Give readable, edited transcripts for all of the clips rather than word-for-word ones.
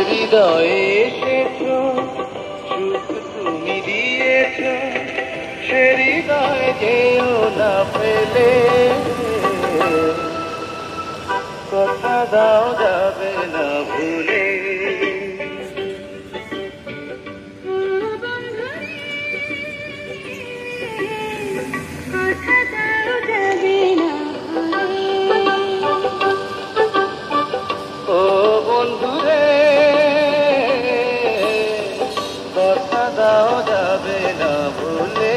হৃদয়ে এসেছো, সুখ তুমি দিয়েছো, সে হৃদয় যেও না ফেলে, কথা দাও যাবে না ভুলে। ও বন্ধুরে, কথা দাও যাবে না ভুলে।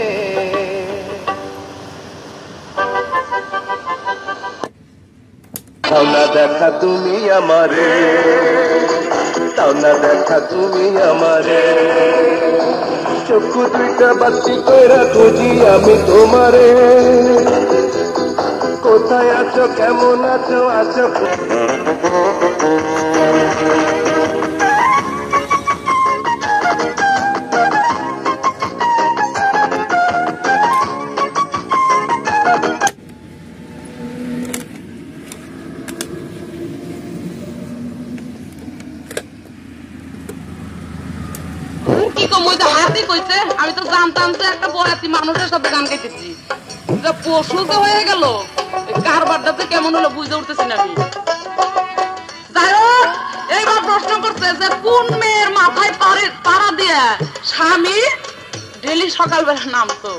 তাও না দেখা তুমি আমারে, তাও না দেখা তুমি আমারে, চক্ষু দুইটা বাতি কইরা খুঁজি আমি তোমারে। কোথায় আছো, কেমন আছো, আছো কি কমইতে হাতি কইছে? আমি তো জানতাম যে একটা বয়াতি মানুষের সাথে গান গাইতেছি। পশু তো হয়ে গেল, কারবারটাতে কেমন হলো বুঝতে উঠতেছি না আমি। যাই হোক, এইবার প্রশ্ন করছে যে কোন মেয়ের মাথায় পাড়া দিয়ে স্বামী ডেলি সকালবেলা নামতো।